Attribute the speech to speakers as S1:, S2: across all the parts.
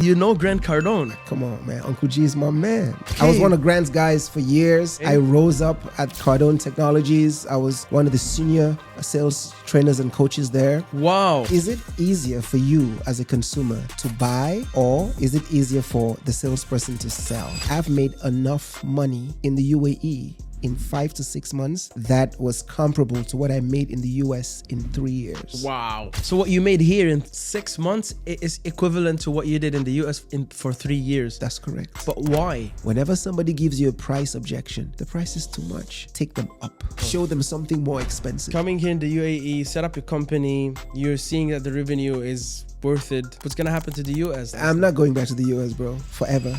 S1: You know Grant Cardone.
S2: Come on, man. Uncle G is my man. I was one of Grant's guys for years. I rose up at Cardone Technologies. I was one of the senior sales trainers and coaches there.
S1: Wow.
S2: Is it easier for you as a consumer to buy, or is it easier for the salesperson to sell? I've made enough money in the UAE in 5 to 6 months that was comparable to what I made in the US in 3 years.
S1: Wow. So what you made here in 6 months is equivalent to what you did in the US for 3 years.
S2: That's correct.
S1: But why?
S2: Whenever somebody gives you a price objection, the price is too much. Take them up. Show them something more expensive.
S1: Coming here in the UAE, set up your company, you're seeing that the revenue is worth it. What's gonna happen to the US?
S2: I'm not going back to the US, bro. Forever.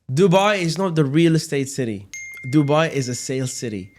S1: Dubai is not the real estate city. Dubai is a sales city.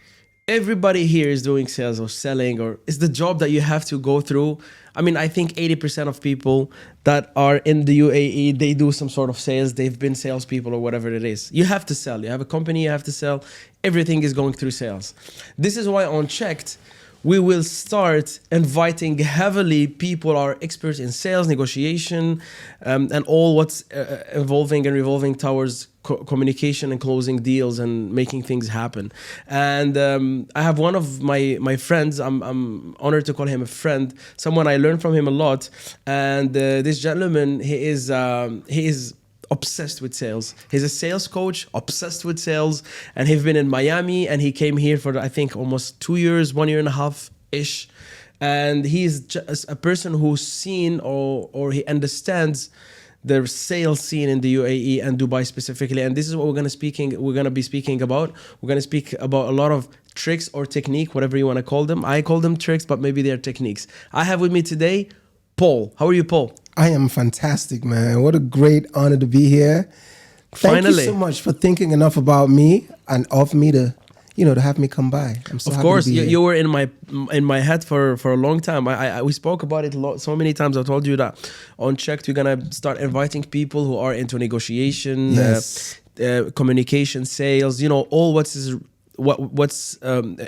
S1: Everybody here is doing sales or selling, or it's the job that you have to go through. I mean, I think 80% of people that are in the UAE, they do some sort of sales. They've been salespeople or whatever it is. You have to sell. You have a company, you have to sell. Everything is going through sales. This is why on CHEKD, we will start inviting heavily people who are experts in sales, negotiation, and all what's evolving and revolving towards communication and closing deals and making things happen. And I have one of my friends, I'm honored to call him a friend, someone I learned from him a lot. And this gentleman, he is obsessed with sales. He's a sales coach, obsessed with sales, and he's been in Miami, and he came here for I think almost 2 years, 1.5 years-ish. And he's just a person who's seen or he understands the sales scene in the UAE and Dubai specifically. And this is what we're gonna be speaking about. We're gonna speak about a lot of tricks or technique, whatever you want to call them. I call them tricks, but maybe they're techniques. I have with me today Paul. How are you, Paul?
S2: I am fantastic, man. What a great honor to be here. Thank you so much for thinking enough about me and of me to, to have me come by. I'm so
S1: happy. Of course,
S2: to be here.
S1: You were in my head for a long time. We spoke about it so many times. I told you that on CHEKD we're gonna start inviting people who are into negotiation,
S2: yes.
S1: Communication, sales. All what's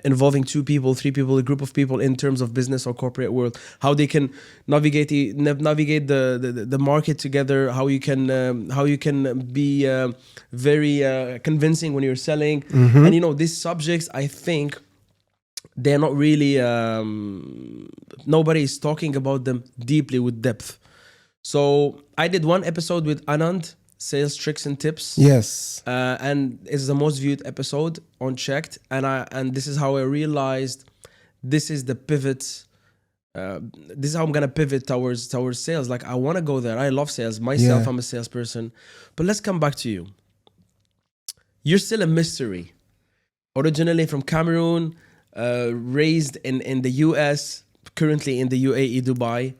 S1: involving 2 people, 3 people, a group of people in terms of business or corporate world, how they can navigate the market together, how you can be very convincing when you're selling. And these subjects, I think they're not really nobody is talking about them deeply with depth. So I did one episode with Anand, sales tricks and tips.
S2: Yes.
S1: And it's the most viewed episode on CHEKD. And this is how I realized this is the pivot. This is how I'm gonna pivot towards sales. Like, I want to go there. I love sales myself. I'm a salesperson. But let's come back to you. You're still a mystery. Originally from Cameroon, raised in the US, currently in the UAE, Dubai.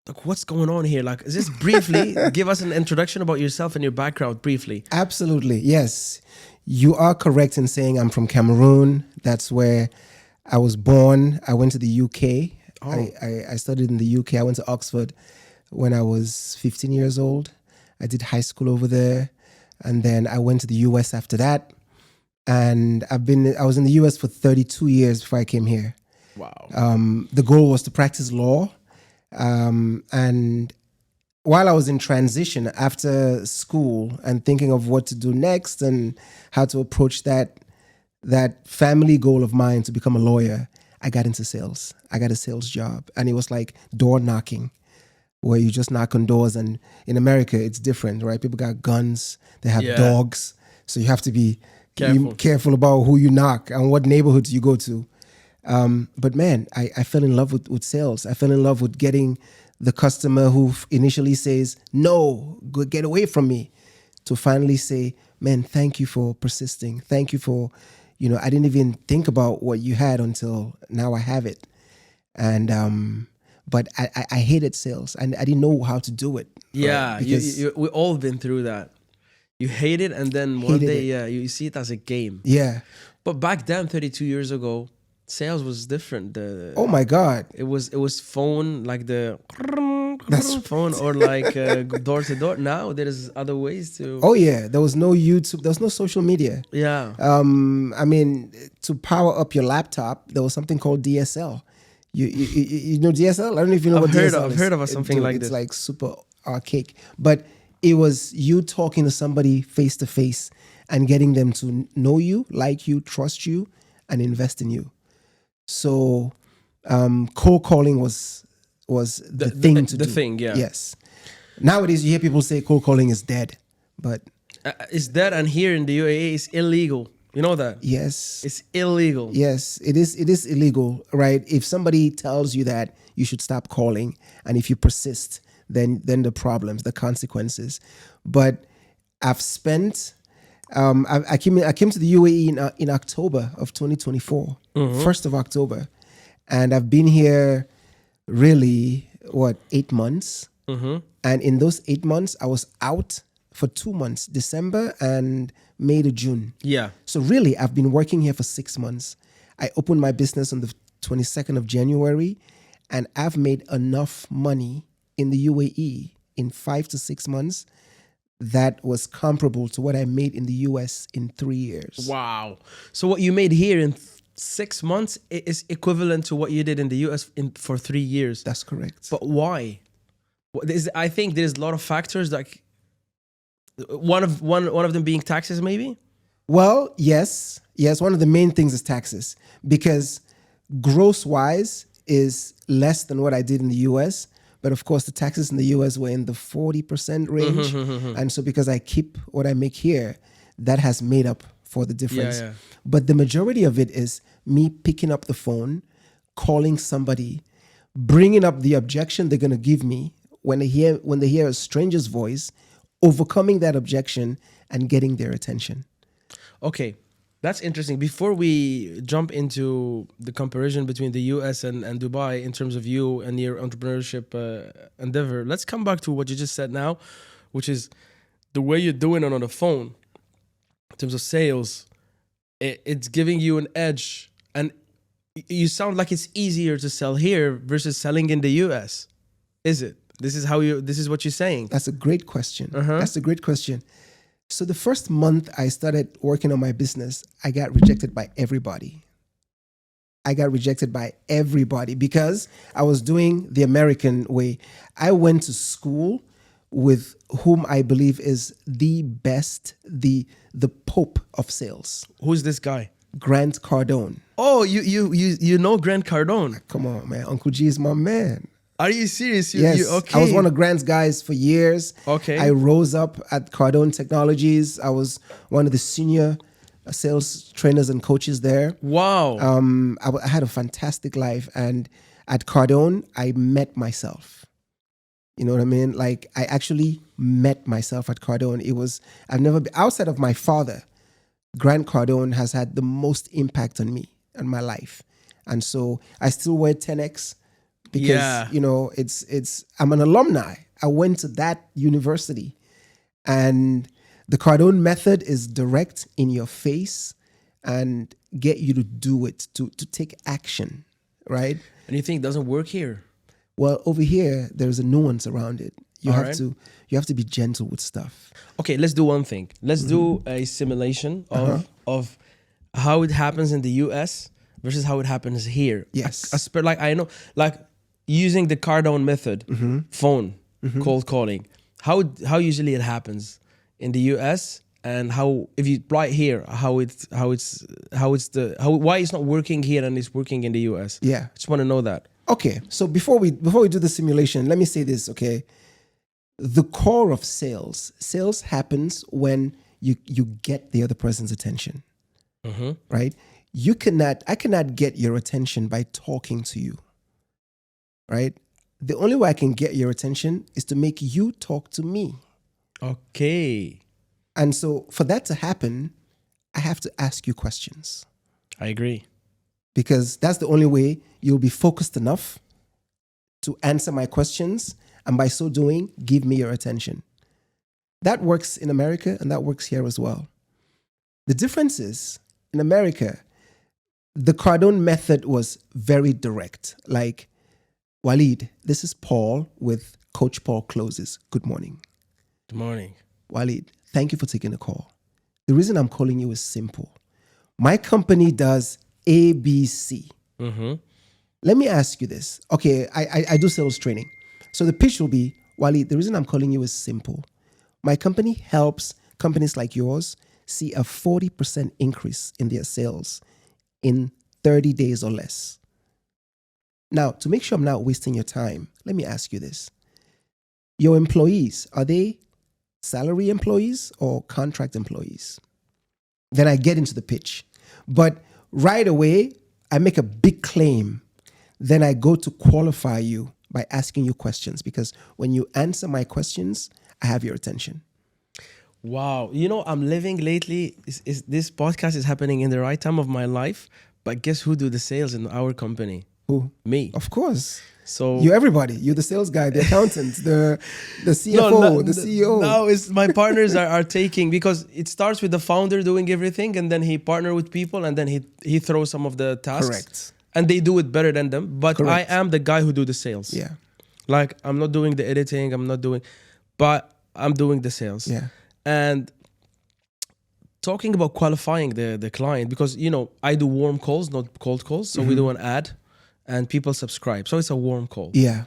S1: Like, what's going on here? Like, just briefly give us an introduction about yourself and your background briefly.
S2: Absolutely. Yes. You are correct in saying I'm from Cameroon. That's where I was born. I went to the UK. I studied in the UK. I went to Oxford when I was 15 years old. I did high school over there. And then I went to the US after that. And I was in the US for 32 years before I came here.
S1: Wow.
S2: The goal was to practice law. And while I was in transition after school and thinking of what to do next and how to approach that family goal of mine to become a lawyer, I got into sales. I got a sales job, and it was like door knocking, where you just knock on doors. And in America, it's different, right? People got guns, they have dogs, so you have to be careful about who you knock and what neighborhoods you go to. But man, I fell in love with sales. I fell in love with getting the customer who initially says, no, go get away from me, to finally say, man, thank you for persisting. Thank you for, I didn't even think about what you had until now I have it. And, but I hated sales, and I didn't know how to do it.
S1: Yeah, we all been through that. You hate it, and then one day you see it as a game.
S2: Yeah.
S1: But back then, 32 years ago, sales was different.
S2: Oh my God!
S1: It was phone, like that's phone, or like door to door. Now there is other ways to.
S2: Oh yeah, there was no YouTube. There was no social media.
S1: Yeah.
S2: I mean, to power up your laptop, there was something called DSL. You know DSL? I don't know if you know what DSL is.
S1: I've heard of something like this.
S2: It's like super archaic. But it was you talking to somebody face to face and getting them to know you, like you, trust you, and invest in you. So cold calling was the thing to do.
S1: The thing, yeah.
S2: Yes. Nowadays, you hear people say cold calling is dead, but
S1: It's dead, and here in the UAE, it's illegal. You know that?
S2: yes,
S1: It's illegal.
S2: yes, it is. It is illegal, right? If somebody tells you that, you should stop calling, and if you persist, then the problems, the consequences. But I've spent. I came to the UAE in October of 2024, 1st of October, and I've been here really 8 months. And in those 8 months, I was out for 2 months, December and May to June.
S1: Yeah.
S2: So really, I've been working here for 6 months. I opened my business on the 22nd of January, and I've made enough money in the UAE in 5 to 6 months that was comparable to what I made in the US in 3 years.
S1: Wow. So what you made here in 6 months is equivalent to what you did in the US for 3 years.
S2: That's correct.
S1: But why? I think there's a lot of factors, like one of them being taxes, maybe.
S2: Well, yes. One of the main things is taxes, because gross wise is less than what I did in the US. But of course, the taxes in the US were in the 40% range. And so because I keep what I make here, that has made up for the difference.
S1: Yeah.
S2: But the majority of it is me picking up the phone, calling somebody, bringing up the objection they're going to give me when they hear a stranger's voice, overcoming that objection and getting their attention.
S1: Okay, that's interesting. Before we jump into the comparison between the US and Dubai in terms of you and your entrepreneurship endeavor, let's come back to what you just said now, which is the way you're doing it on the phone in terms of sales. It's giving you an edge, and you sound like it's easier to sell here versus selling in the US. Is it? This is what you're saying.
S2: That's a great question. That's a great question. So the first month I started working on my business, I got rejected by everybody. Because I was doing the American way. I went to school with whom I believe is the best, the Pope of sales.
S1: Who's this guy?
S2: Grant Cardone.
S1: Oh, you know Grant Cardone?
S2: Come on, man. Uncle G is my man.
S1: Are you serious?
S2: Yes.
S1: Okay.
S2: I was one of Grant's guys for years.
S1: Okay.
S2: I rose up at Cardone Technologies. I was one of the senior sales trainers and coaches there.
S1: Wow.
S2: I had a fantastic life. And at Cardone, I met myself. You know what I mean? Like, I actually met myself at Cardone. I've never been, outside of my father, Grant Cardone has had the most impact on me and my life. And so I still wear 10X. Because, I'm an alumni. I went to that university. And the Cardone method is direct, in your face, and get you to do it, to take action, right?
S1: And you think it doesn't work here?
S2: Well, over here, there's a nuance around it. You
S1: All
S2: have to be gentle with stuff.
S1: Okay, let's do one thing. Let's do a simulation of how it happens in the US versus how it happens here.
S2: Yes.
S1: Using the Cardone method, phone, cold calling, how usually it happens in the US, and how, if you right here, why it's not working here and it's working in the US.
S2: Yeah.
S1: Just want to know that.
S2: Okay. So before we do the simulation, let me say this, okay? The core of sales happens when you get the other person's attention. Right? I cannot get your attention by talking to you. Right? The only way I can get your attention is to make you talk to me.
S1: Okay.
S2: And so for that to happen, I have to ask you questions.
S1: I agree.
S2: Because that's the only way you'll be focused enough to answer my questions, and by so doing, give me your attention. That works in America, and that works here as well. The difference is, in America, the Cardone method was very direct. Like, Waleed, this is Paul with Coach Paul Closes. Good morning.
S1: Good morning.
S2: Waleed, thank you for taking the call. The reason I'm calling you is simple. My company does ABC. Let me ask you this. Okay, I do sales training. So the pitch will be, Wally, the reason I'm calling you is simple. My company helps companies like yours see a 40% increase in their sales in 30 days or less. Now, to make sure I'm not wasting your time, let me ask you this. Your employees, are they salary employees or contract employees? Then I get into the pitch. But right away, I make a big claim. Then I go to qualify you by asking you questions, because when you answer my questions, I have your attention.
S1: Wow. You know, I'm living lately. This podcast is happening in the right time of my life. But guess who do the sales in our company?
S2: Who?
S1: Me.
S2: Of course.
S1: So
S2: You everybody. You're the sales guy, the accountant, the CFO, the CEO.
S1: Now it's my partners are taking, because it starts with the founder doing everything, and then he partner with people, and then he throws some of the tasks.
S2: Correct.
S1: And they do it better than them. But
S2: Correct.
S1: I am the guy who do the sales.
S2: Yeah.
S1: Like, I'm not doing the editing. But I'm doing the sales.
S2: Yeah.
S1: And talking about qualifying the client, because, you know, I do warm calls, not cold calls. So we do an ad and people subscribe. So it's a warm call.
S2: Yeah.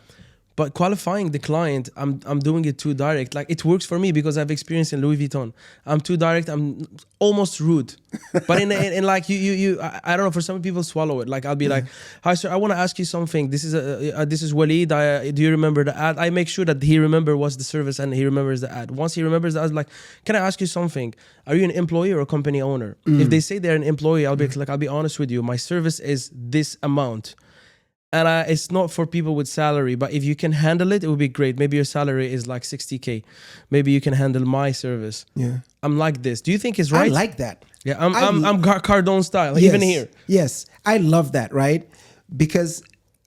S1: But qualifying the client, I'm doing it too direct. Like, it works for me because I've experienced in Louis Vuitton. I'm too direct. I'm almost rude. But in like I don't know. For some people, swallow it. Like, I'll be like, "Hi sir, I want to ask you something. This is Waleed. Do you remember the ad?" I make sure that he remembers what's the service and he remembers the ad. Once he remembers the ad, like, "Can I ask you something? Are you an employee or a company owner?" If they say they're an employee, I'll be like, "I'll be honest with you. My service is this amount." And it's not for people with salary, but if you can handle it, it would be great. Maybe your salary is like 60K. Maybe you can handle my service.
S2: Yeah.
S1: I'm like this. Do you think it's right?
S2: I like that.
S1: Yeah, I'm Cardone style, even here.
S2: Yes. I love that, right? Because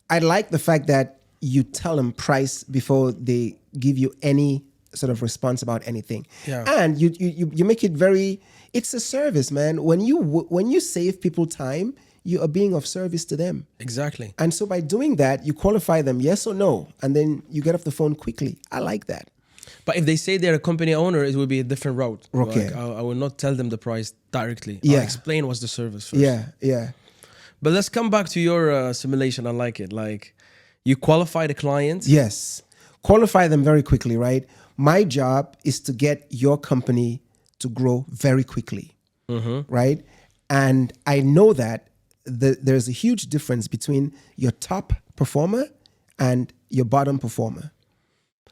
S2: I like the fact that you tell them price before they give you any sort of response about anything.
S1: Yeah.
S2: And you make it very, it's a service, man. When you save people time, you are being of service to them.
S1: Exactly.
S2: And so by doing that, you qualify them yes or no, and then you get off the phone quickly. I like that.
S1: But if they say they're a company owner, it would be a different route.
S2: Okay.
S1: Like, I will not tell them the price directly.
S2: Yeah.
S1: I'll explain what's the service first.
S2: Yeah, yeah.
S1: But let's come back to your simulation. I like it. Like, you qualify the client.
S2: Yes. Qualify them very quickly, right? My job is to get your company to grow very quickly, right? And I know that there's a huge difference between your top performer and your bottom performer.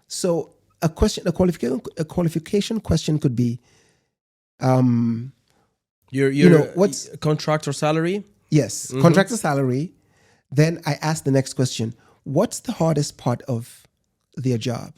S2: So a qualification question could be,
S1: Your
S2: what's
S1: contract or salary?
S2: yes, contractor salary. Then I ask the next question: what's the hardest part of their job?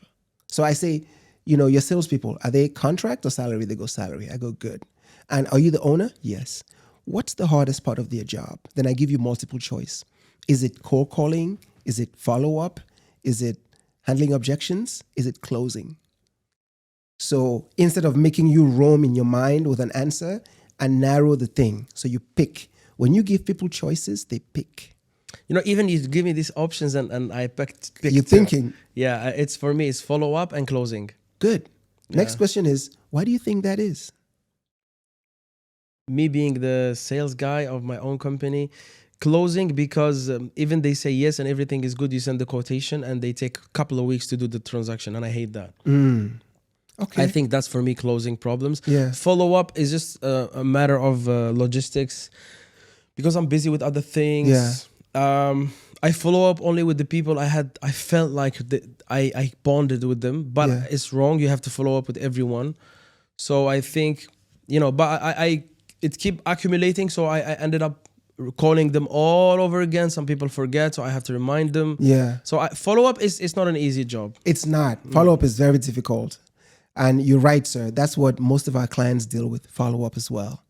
S2: So I say, your salespeople, are they contract or salary? They go salary. I go good. And are you the owner? Yes. What's the hardest part of their job? Then I give you multiple choice. Is it cold calling? Is it follow-up? Is it handling objections? Is it closing? So instead of making you roam in your mind with an answer, I narrow the thing. So you pick. When you give people choices, they pick.
S1: Even you give me these options and I picked
S2: You're thinking.
S1: Yeah, it's for me, it's follow-up and closing.
S2: Good. Next question is, why do you think that is?
S1: Me being the sales guy of my own company, closing, because even they say yes and everything is good, you send the quotation and they take a couple of weeks to do the transaction, and I hate that.
S2: Okay.
S1: I think that's for me closing problems.
S2: Yeah.
S1: Follow-up is just a matter of logistics, because I'm busy with other things.
S2: Yeah.
S1: I follow up only with the people I felt like I bonded with them, but
S2: Yeah.
S1: it's wrong. You have to follow up with everyone. So I think, but it keep accumulating. So I ended up calling them all over again. Some people forget, so I have to remind them.
S2: Yeah.
S1: So follow-up is not an easy job.
S2: It's not. Follow-up is very difficult. And you're right, sir. That's what most of our clients deal with, follow-up as well.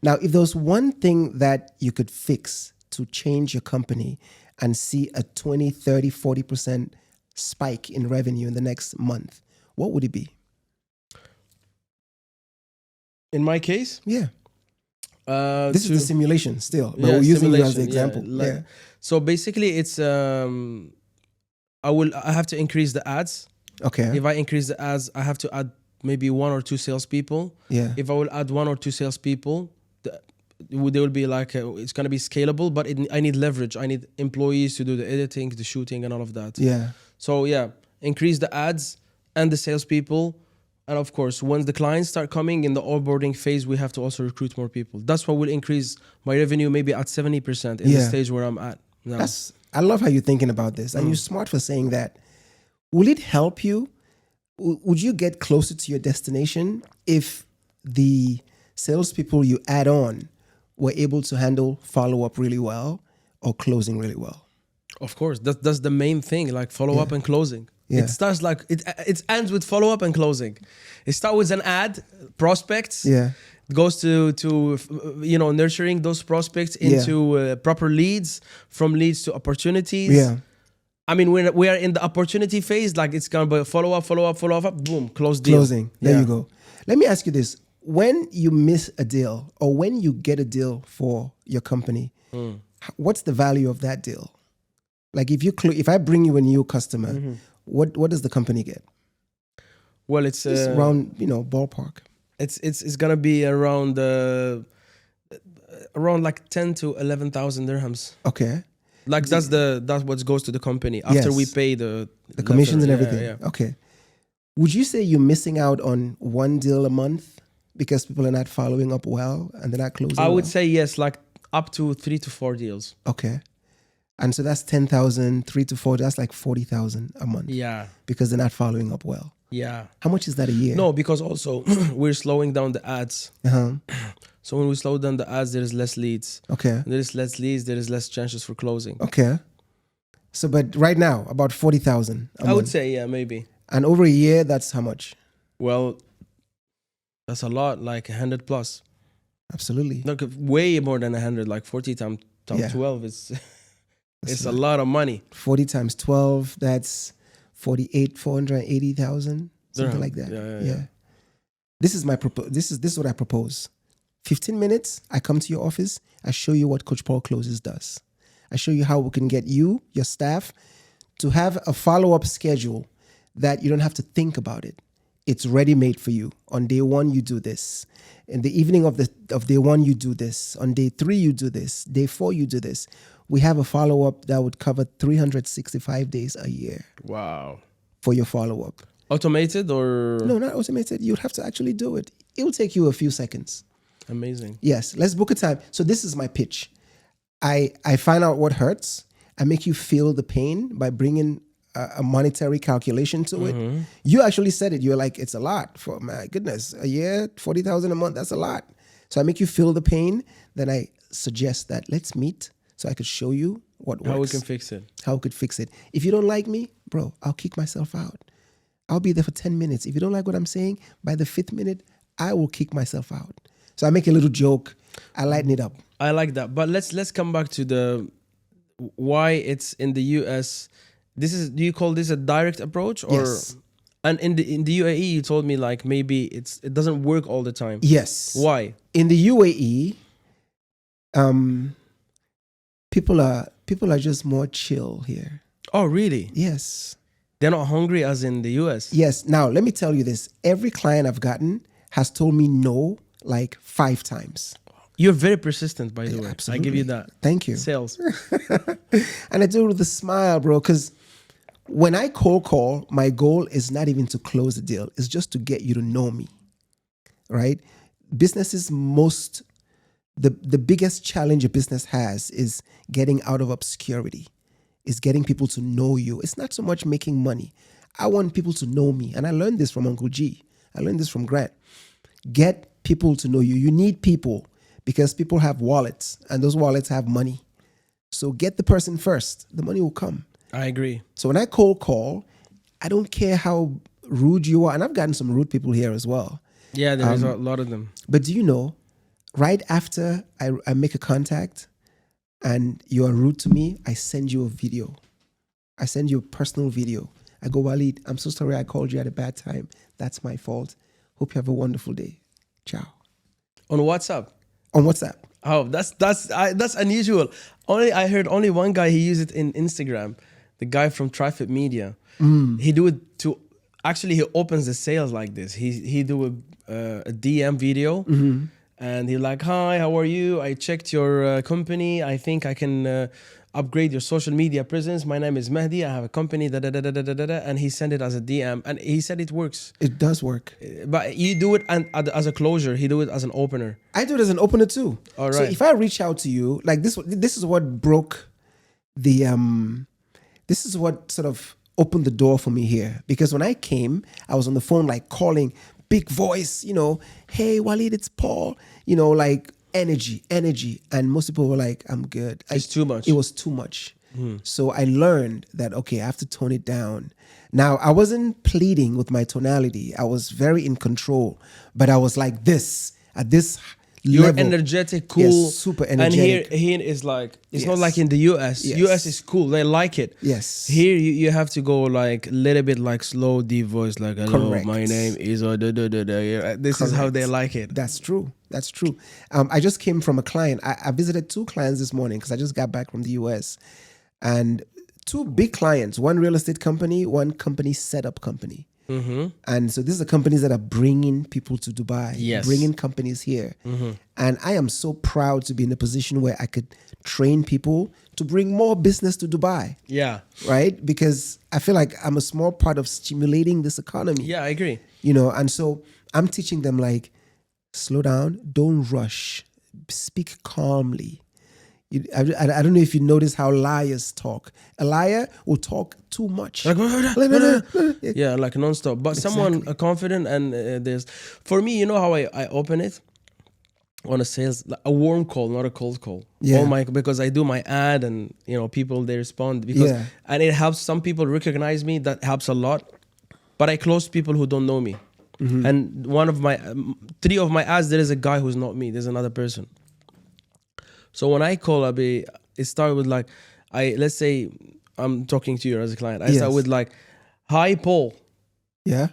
S2: Now, if there was one thing that you could fix to change your company and see a 20, 30, 40% spike in revenue in the next month, what would it be?
S1: In my case?
S2: Yeah. This is the simulation still, but
S1: Yeah,
S2: we're using you as the
S1: simulation,
S2: example.
S1: yeah.
S2: Yeah.
S1: So basically, it's I have to increase the ads.
S2: Okay.
S1: If I increase the ads, I have to add maybe 1 or 2 salespeople.
S2: Yeah.
S1: If I will add 1 or 2 salespeople, they will be like it's gonna be scalable. But I need leverage. I need employees to do the editing, the shooting, and all of that.
S2: Yeah.
S1: So yeah, increase the ads and the salespeople. And of course, once the clients start coming in the onboarding phase, we have to also recruit more people. That's what will increase my revenue maybe at 70% in the stage where I'm at now.
S2: I love how you're thinking about this. And you're smart for saying that. Will it help you? Would you get closer to your destination if the salespeople you add on were able to handle follow-up really well or closing really well?
S1: Of course, that's the main thing, like follow-up and closing.
S2: Yeah.
S1: It starts like, it ends with follow-up and closing. It starts with an ad, prospects.
S2: Yeah.
S1: It goes to nurturing those prospects into proper leads, from leads to opportunities.
S2: Yeah.
S1: I mean, we are in the opportunity phase, like it's going to be follow-up, boom, close deal.
S2: Closing. There you go. Let me ask you this. When you miss a deal or when you get a deal for your company, what's the value of that deal? Like if I bring you a new customer, what does the company get?
S1: Well, it's
S2: around, ballpark.
S1: It's gonna be around like 10 to 11,000 dirhams.
S2: Okay.
S1: Like that's what goes to the company after we pay the
S2: commissions and everything.
S1: Yeah.
S2: Okay. Would you say you're missing out on one deal a month because people are not following up well and they're not closing?
S1: I would say yes, like up to 3 to 4 deals.
S2: Okay. And so that's 10,000, 3 to 4, that's like 40,000 a month.
S1: Yeah.
S2: Because they're not following up well.
S1: Yeah.
S2: How much is that a year?
S1: No, because also we're slowing down the ads. So when we slow down the ads, there is less leads.
S2: Okay.
S1: There is less leads, there is less chances for closing.
S2: Okay. So, but right now, about 40,000 a month.
S1: I would say, yeah, maybe.
S2: And over a year, that's how much?
S1: Well, that's a lot, like 100 plus.
S2: Absolutely.
S1: Like way more than 100, like 40 times 12 is it's a lot of money.
S2: 40 times 12, that's 480,000, something like that. Yeah. This is this is what I propose. 15 minutes, I come to your office, I show you what Coach Paul Closes does. I show you how we can get you, your staff, to have a follow-up schedule that you don't have to think about it. It's ready-made for you. On day 1, you do this. In the evening of day 1, you do this. On day 3, you do this. Day 4, you do this. We have a follow-up that would cover 365 days a year.
S1: Wow.
S2: For your follow-up.
S1: Automated or?
S2: No, not automated. You'd have to actually do it. It will take you a few seconds.
S1: Amazing.
S2: Yes, let's book a time. So this is my pitch. I find out what hurts. I make you feel the pain by bringing a monetary calculation to it. You actually said it. You're like, it's a lot. For my goodness, a year, 40,000 a month, that's a lot. So I make you feel the pain. Then I suggest that let's meet so I could show you what works.
S1: How we can fix it.
S2: How we could fix it. If you don't like me, bro, I'll kick myself out. I'll be there for 10 minutes. If you don't like what I'm saying, by the 5th minute, I will kick myself out. So I make a little joke. I lighten it up.
S1: I like that. But let's come back to the why it's in the US. Do you call this a direct approach? Or
S2: yes.
S1: And in the UAE, you told me like maybe it doesn't work all the time.
S2: Yes.
S1: Why?
S2: In the UAE, people are just more chill here.
S1: Oh, really?
S2: Yes.
S1: They're not hungry as in the US.
S2: Yes. Now, let me tell you this. Every client I've gotten has told me no like 5 times.
S1: You're very persistent, by the way.
S2: Absolutely.
S1: I give you that.
S2: Thank you.
S1: Sales.
S2: And I do it with a smile, bro, because when I cold call, my goal is not even to close the deal. It's just to get you to know me, right? Businesses the biggest challenge a business has is getting out of obscurity, is getting people to know you. It's not so much making money. I want people to know me. And I learned this from Uncle G. I learned this from Grant. Get people to know you. You need people because people have wallets and those wallets have money. So get the person first. The money will come.
S1: I agree.
S2: So when I cold call, I don't care how rude you are. And I've gotten some rude people here as well.
S1: Yeah, there's a lot of them.
S2: But do you know, right after I make a contact and you are rude to me, I send you a video. I send you a personal video. I go, Walid, I'm so sorry I called you at a bad time. That's my fault. Hope you have a wonderful day. Ciao.
S1: On WhatsApp?
S2: On WhatsApp.
S1: Oh, that's unusual. I heard only one guy, he used it in Instagram. The guy from Trifid Media. He do it to, actually he opens the sales like this. He do a DM video. And he like, hi, how are you? I checked your company. I think I can upgrade your social media presence. My name is Mehdi. I have a company, da da da da da da da. And he sent it as a DM, and he said it works.
S2: It does work.
S1: But you do it as a closure. He do it as an opener.
S2: I do it as an opener too.
S1: All
S2: So
S1: right.
S2: if I reach out to you, like this is what broke the this is what sort of opened the door for me here. Because when I came, I was on the phone like calling, big voice, hey Walid, it's Paul, like energy. And most people were like, I'm good.
S1: It's too much.
S2: It was too much. So I learned that, okay, I have to tone it down. Now, I wasn't pleading with my tonality. I was very in control, but I was like this, at this
S1: You're
S2: level.
S1: energetic, cool.
S2: Yes, super energetic.
S1: And here is like, it's not
S2: Yes.
S1: like in the US.
S2: Yes.
S1: US is cool. They like it.
S2: Yes.
S1: Here you have to go like a little bit like slow, deep voice, like, hello,
S2: Correct.
S1: my name is, this is how they like it.
S2: That's true. That's true. I just came from a client. I visited 2 clients this morning because I just got back from the US. And 2 big clients, one real estate company, one company setup company. And so these are companies that are bringing people to Dubai,
S1: Yes.
S2: bringing companies here. And I am so proud to be in a position where I could train people to bring more business to Dubai,
S1: Yeah.
S2: right? Because I feel like I'm a small part of stimulating this economy.
S1: Yeah, I agree.
S2: And so I'm teaching them like, slow down, don't rush, speak calmly. I don't know if you notice how liars talk. A liar will talk too much.
S1: Yeah, like nonstop. But someone confident and there's, for me, you know how I open it on a sales, like a warm call, not a cold call.
S2: Yeah.
S1: Because I do my ad and people they respond because
S2: Yeah.
S1: and it helps some people recognize me. That helps a lot. But I close people who don't know me. And one of my 3 of my ads, there is a guy who's not me. There's another person. So when I call Abi, it started with like, let's say I'm talking to you as a client. I start
S2: Yes.
S1: with like, hi Paul,
S2: Yeah.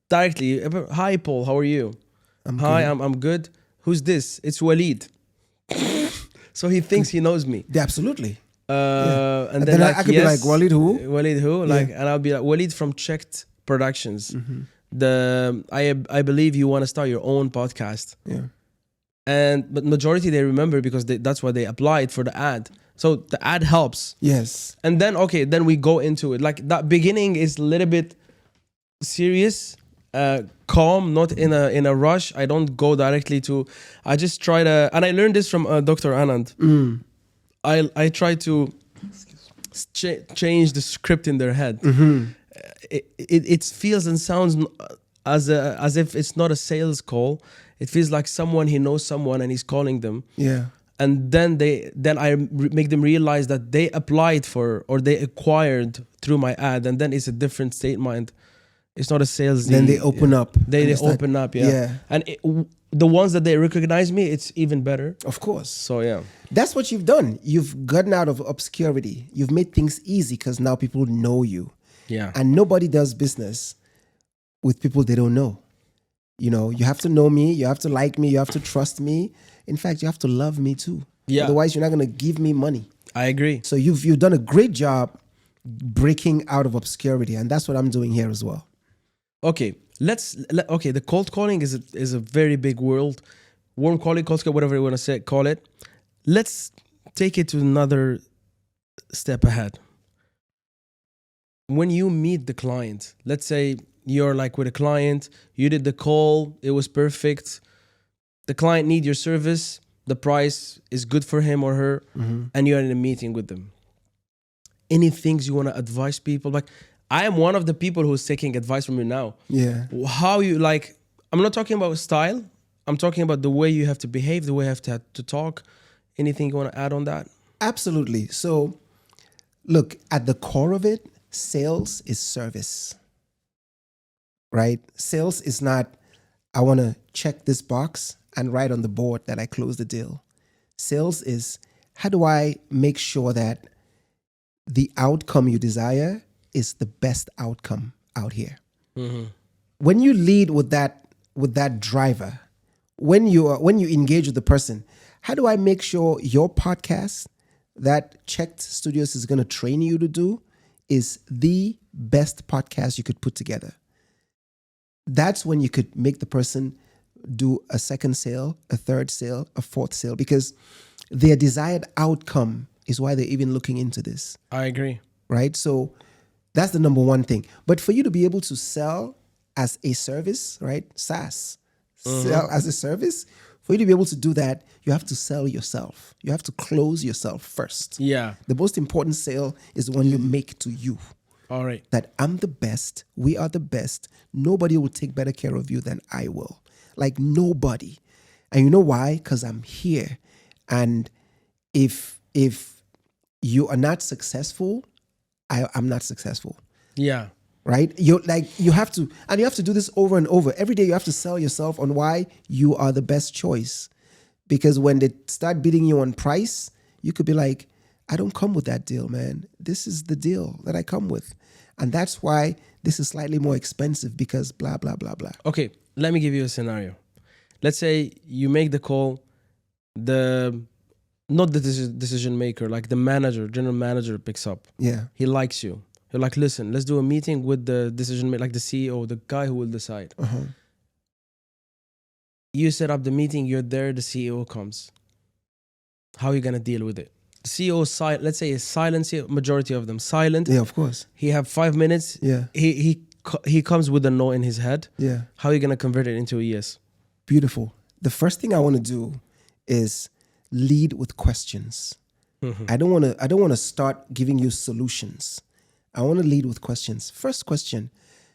S1: directly. Hi Paul, how are you? Hi, I'm good. Who's this? It's Walid. So he thinks he knows me.
S2: Yeah, absolutely.
S1: And
S2: then
S1: like,
S2: I could be like, Walid who?
S1: Walid who? Like, and I'll be like, Walid from CHEKD Productions. I believe you want to start your own podcast.
S2: Yeah.
S1: But majority they remember because that's why they applied for the ad. So the ad helps.
S2: Yes.
S1: And then then we go into it. Like that beginning is a little bit serious, calm, not in a rush. I don't go directly to. I just try to, and I learned this from Dr. Anand. I try to change the script in their head. It feels and sounds as if it's not a sales call. It feels like someone, he knows someone and he's calling them.
S2: Yeah.
S1: And then I make them realize that they applied for or they acquired through my ad, and then it's a different state mind. It's not a sales.
S2: Then they open up.
S1: They
S2: Understand?
S1: open up, yeah. And the ones that they recognize me, it's even better.
S2: Of course.
S1: So yeah,
S2: That's what you've done. You've gotten out of obscurity. You've made things easy because now people know you.
S1: yeah,
S2: And nobody does business with people they don't know. You have to know me. You have to like me. You have to trust me. In fact, you have to love me too.
S1: Yeah.
S2: Otherwise, you're not going to give me money.
S1: I agree.
S2: So you've done a great job breaking out of obscurity, and that's what I'm doing here as well.
S1: Okay, the cold calling is a very big world. Warm calling, cold call, whatever you want to call it. Let's take it to another step ahead. When you meet the client, let's say you're like with a client, you did the call, it was perfect. The client needs your service, the price is good for him or her, and you're in a meeting with them. Any things you want to advise people? Like, I am one of the people who's taking advice from you now.
S2: Yeah.
S1: How you like, I'm not talking about style. I'm talking about the way you have to behave, the way you have to talk. Anything you want to add on that?
S2: Absolutely. So, look, at the core of it, sales is service, right? Sales is not, I want to check this box and write on the board that I closed the deal. Sales is, how do I make sure that the outcome you desire is the best outcome out here? When you lead with that driver, when you engage with the person, how do I make sure your podcast that CHEKD Studios is going to train you to do is the best podcast you could put together? That's when you could make the person do a second sale, a third sale, a fourth sale, because their desired outcome is why they're even looking into this,
S1: I agree.
S2: right? So that's the number one thing. But for you to be able to sell as a service, right? SaaS, sell as a service, for you to be able to do that, you have to sell yourself. You have to close yourself first.
S1: Yeah.
S2: The most important sale is the one you make to you.
S1: All right.
S2: That I'm the best, we are the best. Nobody will take better care of you than I will. Like nobody. And you know why? Because I'm here. And if you are not successful, I'm not successful.
S1: Yeah.
S2: Right? You have to do this over and over. Every day you have to sell yourself on why you are the best choice. Because when they start bidding you on price, you could be like, I don't come with that deal, man. This is the deal that I come with. And that's why this is slightly more expensive because blah, blah, blah, blah.
S1: Okay, let me give you a scenario. Let's say you make the call, not the decision maker, like the manager, general manager picks up.
S2: Yeah.
S1: He likes you. You're like, listen, let's do a meeting with the decision maker, like the CEO, the guy who will decide. You set up the meeting, you're there, the CEO comes. How are you going to deal with it? The CEO, let's say is silent, majority of them silent.
S2: Yeah, of course.
S1: He have 5 minutes.
S2: Yeah.
S1: He comes with a no in his head.
S2: Yeah.
S1: How are you going to convert it into a yes?
S2: Beautiful. The first thing I want to do is lead with questions. I don't want to start giving you solutions. I want to lead with questions. First question,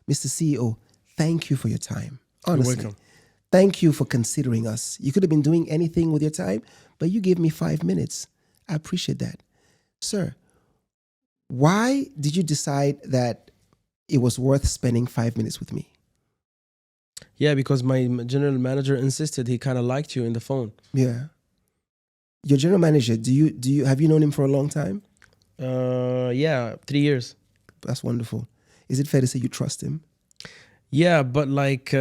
S2: Mr. CEO, thank you for your time. Honestly.
S1: You're welcome.
S2: Thank you for considering us. You could have been doing anything with your time, but you gave me 5 minutes. I appreciate that. Sir, why did you decide that it was worth spending 5 minutes with me?
S1: Yeah, because my general manager insisted. He kind of liked you in the phone.
S2: Yeah. Your general manager, have you known him for a long time?
S1: Yeah, 3 years.
S2: That's wonderful. Is it fair to say you trust him?
S1: Yeah, but like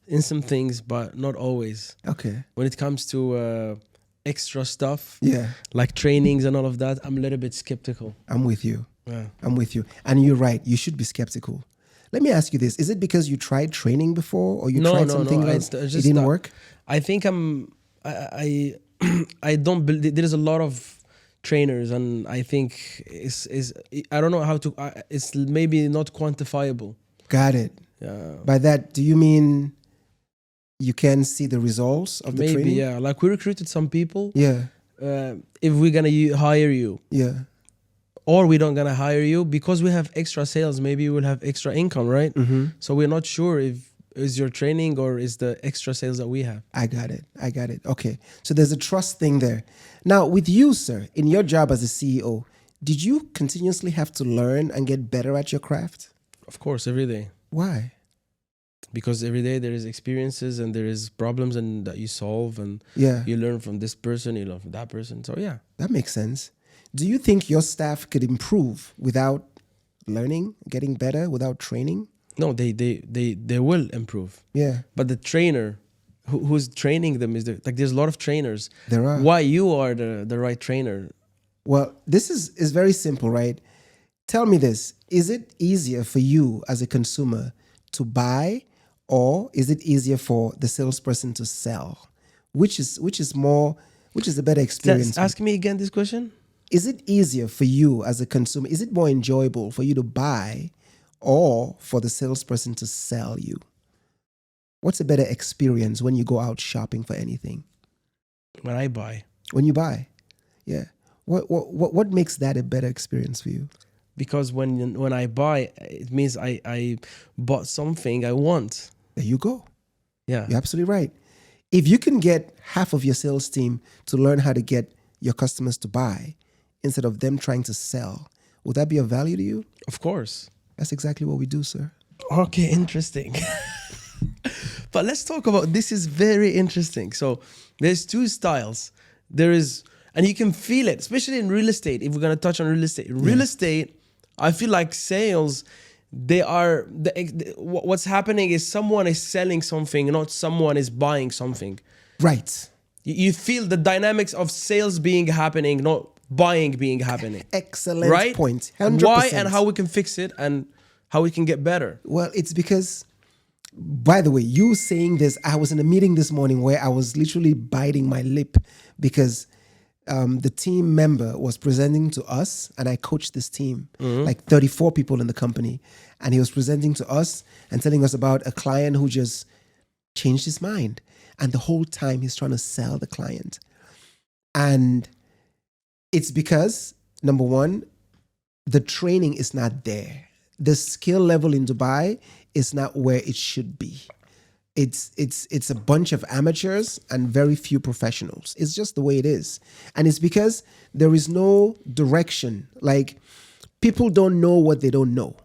S1: in some things, but not always.
S2: Okay.
S1: When it comes to extra stuff,
S2: Yeah.
S1: like trainings and all of that, I'm a little bit skeptical.
S2: I'm with you.
S1: Yeah.
S2: I'm with you. And you're right. You should be skeptical. Let me ask you this. Is it because you tried training before or you tried something else? It didn't work?
S1: I think I don't believe there's a lot of trainers, and I think I don't know how to, it's maybe not quantifiable.
S2: Got it.
S1: Yeah.
S2: By that, do you mean you can see the results of the training?
S1: Maybe, yeah. Like we recruited some people.
S2: Yeah.
S1: If we're going to hire you.
S2: Yeah.
S1: Or we don't gonna hire you because we have extra sales. Maybe we'll have extra income, right?
S2: Mm-hmm.
S1: So we're not sure if is your training or is the extra sales that we have.
S2: I got it. Okay. So there's a trust thing there. Now with you, sir, in your job as a CEO, did you continuously have to learn and get better at your craft?
S1: Of course, every day.
S2: Why?
S1: Because every day there is experiences and there is problems and that you solve and you learn from this person, you learn from that person. So yeah.
S2: That makes sense. Do you think your staff could improve without learning, getting better, without training?
S1: No, they will improve.
S2: Yeah.
S1: But the trainer who's training them is like there's a lot of trainers.
S2: There are.
S1: Why you are the right trainer?
S2: Well, this is very simple, right? Tell me this. Is it easier for you as a consumer to buy, or is it easier for the salesperson to sell? Which is the better experience?
S1: Ask me again this question.
S2: Is it easier for you as a consumer? Is it more enjoyable for you to buy or for the salesperson to sell you? What's a better experience when you go out shopping for anything?
S1: When I buy.
S2: When you buy, yeah. What makes that a better experience for you?
S1: Because when I buy, it means I bought something I want.
S2: There you go.
S1: Yeah.
S2: You're absolutely right. If you can get half of your sales team to learn how to get your customers to buy instead of them trying to sell, would that be of value to you?
S1: Of course.
S2: That's exactly what we do, sir.
S1: Okay, interesting. But let's talk about, this is very interesting. So there's two styles. There is, and you can feel it, especially in real estate. If we're going to touch on real estate. Real estate, I feel like sales, what's happening is someone is selling something, not someone is buying something.
S2: Right.
S1: You feel the dynamics of sales being happening, not buying being happening.
S2: Excellent
S1: right?
S2: point. 100%.
S1: Why and how we can fix it and how we can get better.
S2: Well, it's because, by the way, you saying this, I was in a meeting this morning where I was literally biting my lip because the team member was presenting to us, and I coached this team, like 34 people in the company. And he was presenting to us and telling us about a client who just changed his mind. And the whole time he's trying to sell the client. And it's because, number one, the training is not there. The skill level in Dubai is not where it should be. It's a bunch of amateurs and very few professionals. It's just the way it is. And it's because there is no direction. Like, people don't know what they don't know.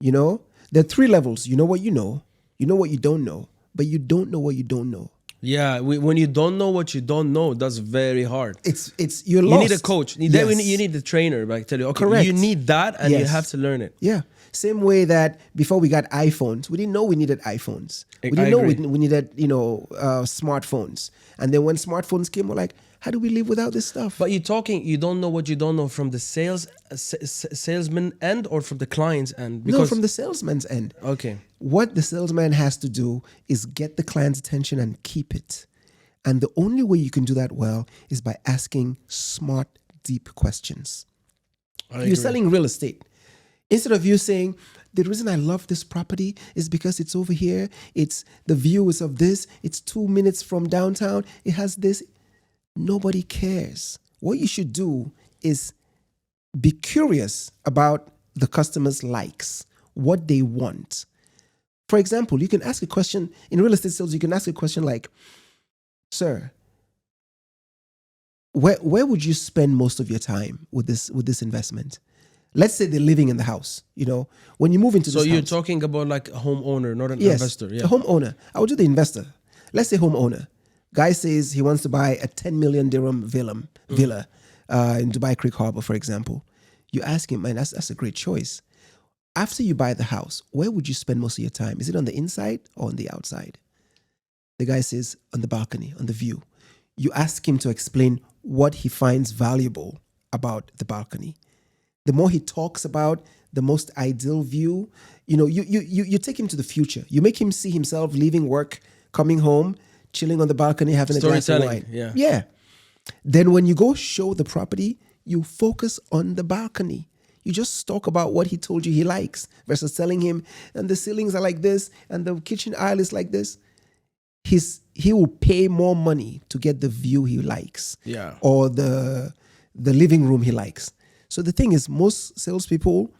S2: You know? There are three levels. You know what you know what you don't know, but you don't know what you don't know.
S1: Yeah, when you don't know what you don't know, that's very hard.
S2: You're lost.
S1: You need a coach. You need the trainer. Like, tell you, okay,
S2: Correct.
S1: You need that, and you
S2: Yes.
S1: have to learn it.
S2: Yeah. Same way that before we got iPhones, we didn't know we needed iPhones. We
S1: I
S2: didn't know
S1: agree.
S2: we needed, smartphones. And then when smartphones came, we're like, how do we live without this stuff?
S1: But you don't know what you don't know from the salesman end or from the client's end?
S2: No, from the salesman's end.
S1: Okay.
S2: What the salesman has to do is get the client's attention and keep it. And the only way you can do that well is by asking smart, deep questions.
S1: I agree.
S2: You're selling real estate. Instead of you saying, the reason I love this property is because it's over here. It's the view is of this. It's 2 minutes from downtown. It has this. Nobody cares. What you should do is be curious about the customer's likes, what they want. For example, you can ask a question in real estate sales. You can ask a question like, sir, where would you spend most of your time with this investment? Let's say they're living in the house. When you move into
S1: So
S2: this
S1: you're
S2: house,
S1: talking about like a homeowner, not an
S2: yes,
S1: investor. Yeah.
S2: a homeowner. I would do the investor. Let's say homeowner. Guy says he wants to buy a 10 million dirham villa in Dubai Creek Harbor, for example. You ask him, man, that's a great choice. After you buy the house, where would you spend most of your time? Is it on the inside or on the outside? The guy says on the balcony, on the view. You ask him to explain what he finds valuable about the balcony. The more he talks about the most ideal view, you take him to the future. You make him see himself leaving work, coming home, chilling on the balcony, having a glass of wine.
S1: Yeah.
S2: Yeah. Then when you go show the property, you focus on the balcony. You just talk about what he told you he likes versus telling him, and the ceilings are like this, and the kitchen aisle is like this. He will pay more money to get the view he likes,
S1: Yeah.
S2: or the living room he likes. So the thing is, most salespeople,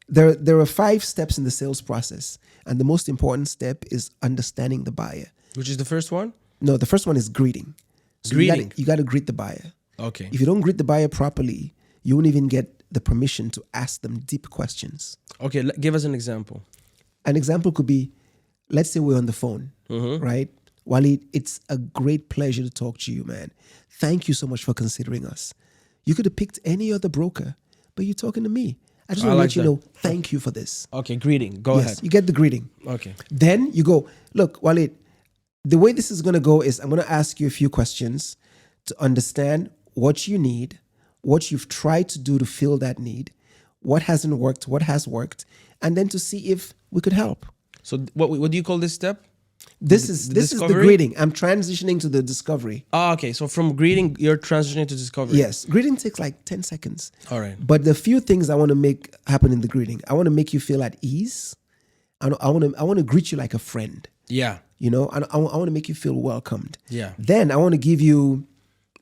S2: there are 5 steps in the sales process, and the most important step is understanding the buyer.
S1: Which is the first one?
S2: No, the first one is greeting. So
S1: Greeting.
S2: You got to greet the buyer.
S1: Okay.
S2: If you don't greet the buyer properly, you won't even get the permission to ask them deep questions.
S1: Okay, give us an example.
S2: An example could be, let's say we're on the phone, right? Walid, it's a great pleasure to talk to you, man. Thank you so much for considering us. You could have picked any other broker, but you're talking to me. I just want to let you know, thank you for this.
S1: Okay, greeting. Go ahead.
S2: You get the greeting.
S1: Okay.
S2: Then you go, look, Walid, the way this is going to go is I'm going to ask you a few questions to understand what you need, what you've tried to do to fill that need, what hasn't worked, what has worked, and then to see if we could help.
S1: So what do you call this step?
S2: This is the
S1: discovery?
S2: greeting. I'm transitioning to the discovery.
S1: Okay. So from greeting, you're transitioning to discovery.
S2: Yes, greeting takes like 10 seconds.
S1: All right.
S2: But the few things I want to make happen in the greeting, I want to make you feel at ease. I want to greet you like a friend.
S1: Yeah.
S2: And I want to make you feel welcomed.
S1: Yeah.
S2: Then I want to give you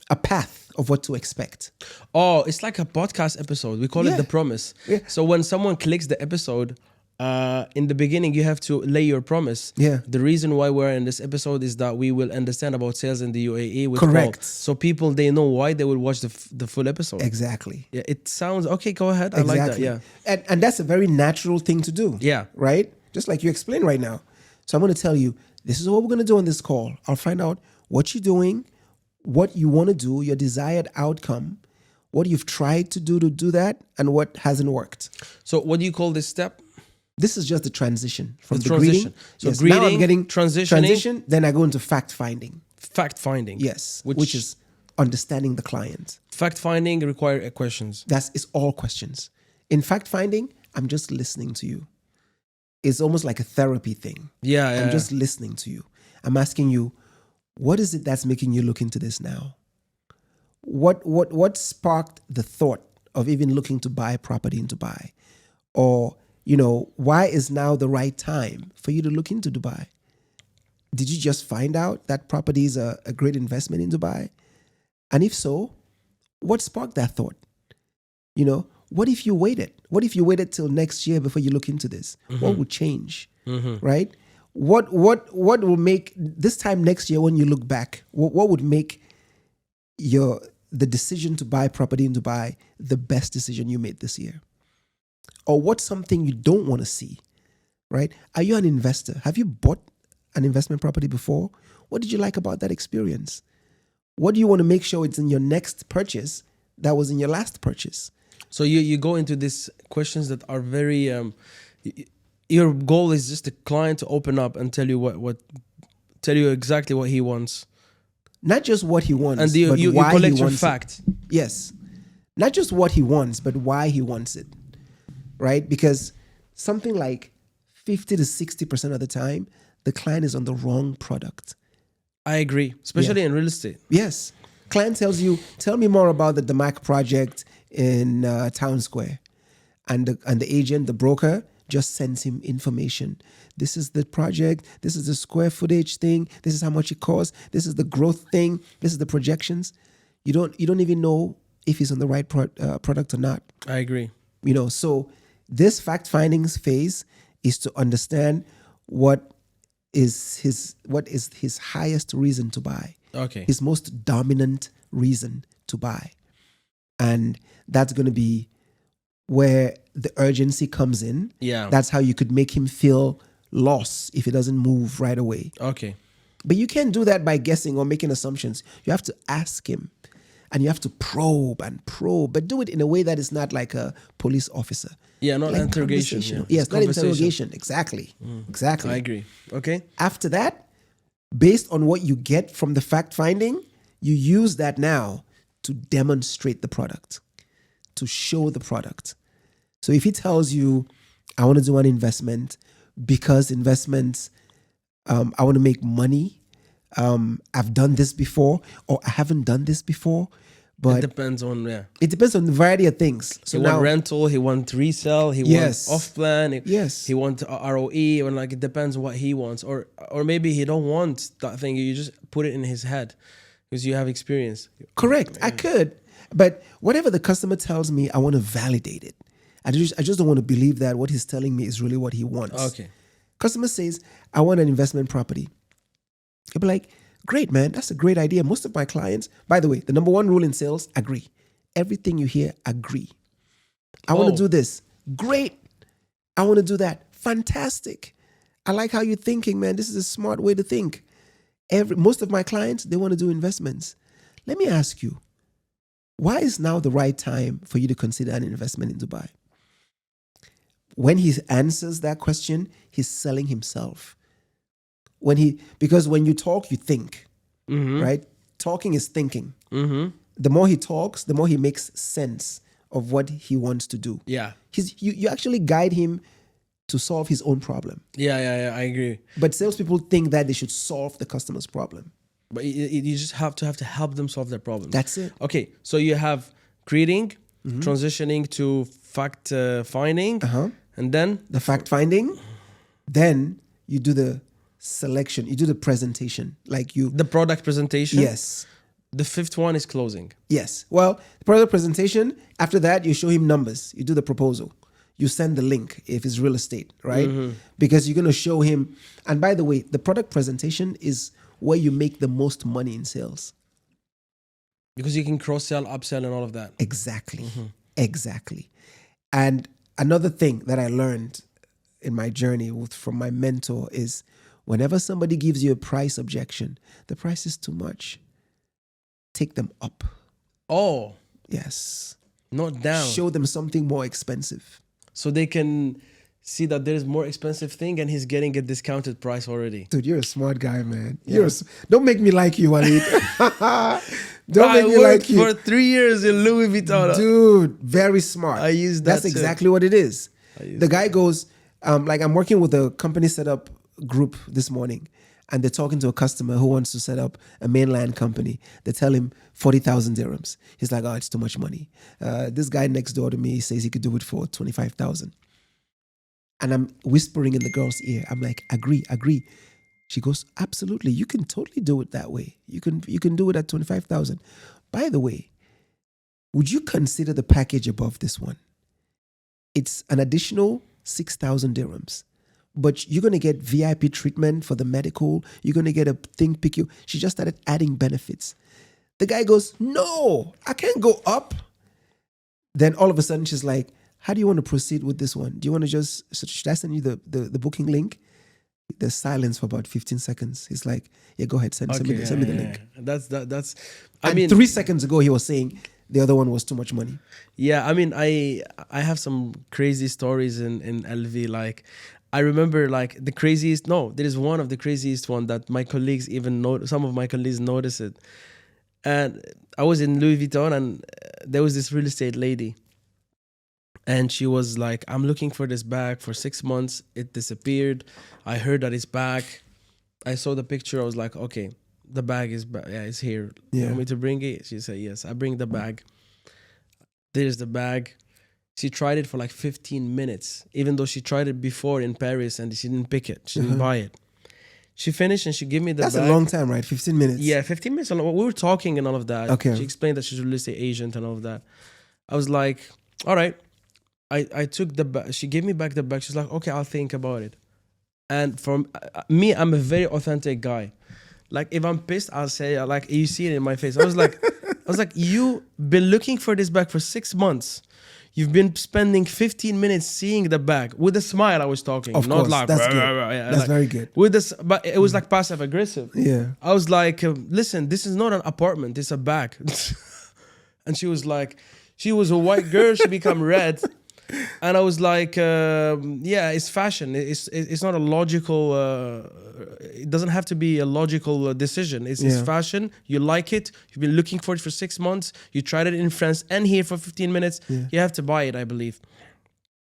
S2: a path of what to expect.
S1: Oh, it's like a podcast episode. We call it
S2: Yeah.
S1: the promise.
S2: Yeah.
S1: So when someone clicks the episode, in the beginning, you have to lay your promise.
S2: Yeah.
S1: The reason why we're in this episode is that we will understand about sales in the UAE with
S2: Correct.
S1: Paul. So people, they know why they will watch the full episode.
S2: Exactly.
S1: Yeah, it sounds okay. Go ahead. I like that. Yeah.
S2: And that's a very natural thing to do.
S1: Yeah.
S2: Right? Just like you explained right now. So I'm going to tell you, this is what we're going to do on this call. I'll find out what you're doing, what you want to do, your desired outcome, what you've tried to do that, and what hasn't worked.
S1: So what do you call this step?
S2: This is just the transition from the
S1: transition.
S2: greeting.
S1: So
S2: Yes,
S1: greeting,
S2: now I'm getting
S1: transitioning.
S2: transition, then I go into fact finding.
S1: Fact finding.
S2: Yes, which is understanding the client.
S1: fact finding require questions.
S2: It's all questions. In fact finding, I'm just listening to you. It's almost like a therapy thing.
S1: Yeah.
S2: I'm just listening to you. I'm asking you, what is it that's making you look into this now? what sparked the thought of even looking to buy property in Dubai? Or, why is now the right time for you to look into Dubai? Did you just find out that property is a great investment in Dubai? And if so, what sparked that thought? What if you waited? What if you waited till next year before you look into this? What would change? Right? What will make this time next year when you look back? What would make the decision to buy property in Dubai the best decision you made this year? Or what's something you don't want to see? Right? Are you an investor? Have you bought an investment property before? What did you like about that experience? What do you want to make sure it's in your next purchase that was in your last purchase?
S1: So you go into these questions that are very your goal is just the client to open up and tell you exactly what he wants.
S2: Not just what he wants,
S1: and
S2: but
S1: you
S2: why
S1: collect
S2: he
S1: your
S2: wants
S1: fact.
S2: it. Yes. Not just what he wants, but why he wants it. Right? Because something like 50 to 60% of the time, the client is on the wrong product.
S1: I agree, especially in real estate.
S2: Yes. Client tells you, tell me more about the Damac project in Town Square. And the agent, the broker, just sends him information. This is the project. This is the square footage thing. This is how much it costs. This is the growth thing. This is the projections. You don't even know if he's on the right product or not.
S1: I agree.
S2: So this fact findings phase is to understand what is his highest reason to buy.
S1: Okay.
S2: His most dominant reason to buy. And that's going to be where the urgency comes in.
S1: Yeah.
S2: That's how you could make him feel lost if he doesn't move right away.
S1: Okay.
S2: But you can't do that by guessing or making assumptions. You have to ask him. And you have to probe, but do it in a way that is not like a police officer.
S1: Yeah, not
S2: like
S1: interrogation. Yeah.
S2: Yes, not interrogation. Exactly. Exactly.
S1: I agree. Okay.
S2: After that, based on what you get from the fact finding, you use that now to demonstrate the product, to show the product. So if he tells you, I want to do an investment because investments, I want to make money. I've done this before, or I haven't done this before. But
S1: it depends on
S2: It depends on a variety of things. So
S1: he
S2: now,
S1: want rental, he want resell, he
S2: Yes.
S1: want off plan,
S2: Yes.
S1: he want ROE, or like it depends on what he wants, or maybe he don't want that thing. You just put it in his head because you have experience.
S2: Correct. I could, but whatever the customer tells me, I want to validate it. I just don't want to believe that what he's telling me is really what he wants.
S1: Okay.
S2: Customer says, I want an investment property. You'll be like, great, man. That's a great idea. Most of my clients, by the way, the number one rule in sales, agree. Everything you hear, agree. I want to do this. Great. I want to do that. Fantastic. I like how you're thinking, man. This is a smart way to think. Most of my clients, they want to do investments. Let me ask you, why is now the right time for you to consider an investment in Dubai? When he answers that question, he's selling himself. Because when you talk, you think, right? Talking is thinking. The more he talks, the more he makes sense of what he wants to do.
S1: Yeah.
S2: You actually guide him to solve his own problem.
S1: Yeah, I agree.
S2: But salespeople think that they should solve the customer's problem.
S1: But you just have to help them solve their problem.
S2: That's it.
S1: Okay, so you have creating, transitioning to fact finding, and then
S2: The fact finding, then you do the selection, you do the presentation.
S1: the product presentation.
S2: Yes.
S1: The fifth one is closing.
S2: Yes. Well, the product presentation, after that, you show him numbers. You do the proposal. You send the link if it's real estate, right? Because you're going to show him. And by the way, the product presentation is where you make the most money in sales.
S1: Because you can cross-sell, upsell, and all of that.
S2: Exactly. Exactly. And another thing that I learned in my journey from my mentor is whenever somebody gives you a price objection, the price is too much, take them up.
S1: Oh,
S2: Yes.
S1: not down.
S2: Show them something more expensive.
S1: So they can see that there's more expensive thing and he's getting a discounted price already.
S2: Dude, you're a smart guy, man. Don't make me like you, Walid.
S1: Bro,
S2: Don't make me like you.
S1: for 3 years in Louis Vuitton.
S2: Dude, very smart.
S1: I use that
S2: That's
S1: too.
S2: exactly what it is. The guy goes, I'm working with a company setup group this morning. and they're talking to a customer who wants to set up a mainland company. They tell him 40,000 dirhams. He's like, oh, it's too much money. This guy next door to me says he could do it for 25,000. And I'm whispering in the girl's ear. I'm like, agree. She goes, absolutely. You can totally do it that way. You can do it at 25,000. By the way, would you consider the package above this one? It's an additional 6,000 dirhams. But you're going to get VIP treatment for the medical. You're going to get a thing pick you. She just started adding benefits. The guy goes, no, I can't go up. Then all of a sudden she's like, how do you want to proceed with this one? Do you want to should I send you the booking link? There's silence for about 15 seconds. He's like, yeah, go ahead, send me the link.
S1: That's.
S2: I mean, 3 seconds ago he was saying the other one was too much money.
S1: Yeah, I mean, I have some crazy stories in LV. Like, I remember like there is one of the craziest one that my colleagues some of my colleagues noticed it. And I was in Louis Vuitton and there was this real estate lady. And she was like, I'm looking for this bag for 6 months. It disappeared. I heard that it's back. I saw the picture. I was like, okay, the bag is back. Yeah, it's here.
S2: Yeah.
S1: You want me to bring it? She said, yes. I bring the bag. There's the bag. She tried it for like 15 minutes, even though she tried it before in Paris and she didn't pick it. She didn't buy it. She finished and she gave me the bag.
S2: That's a long time, right? 15 minutes.
S1: Yeah, 15 minutes. We were talking and all of that.
S2: Okay.
S1: She explained that she's a real estate agent and all of that. I was like, all right. I took the bag. She gave me back the bag. She's like, okay, I'll think about it. And for me, I'm a very authentic guy. Like if I'm pissed, I'll say, like, you see it in my face. I was like, you've been looking for this bag for 6 months. You've been spending 15 minutes seeing the bag with a smile. I was talking,
S2: of
S1: not
S2: course,
S1: like
S2: that's good.
S1: Yeah,
S2: that's
S1: like,
S2: very good.
S1: With this, but it was like passive aggressive.
S2: Yeah.
S1: I was like, listen, this is not an apartment. It's a bag. And she was like, she was a white girl. She became red. And I was like, yeah, it's fashion. It's not a logical. It doesn't have to be a logical decision. It's fashion. You like it. You've been looking for it for 6 months. You tried it in France and here for 15 minutes. Yeah. You have to buy it, I believe.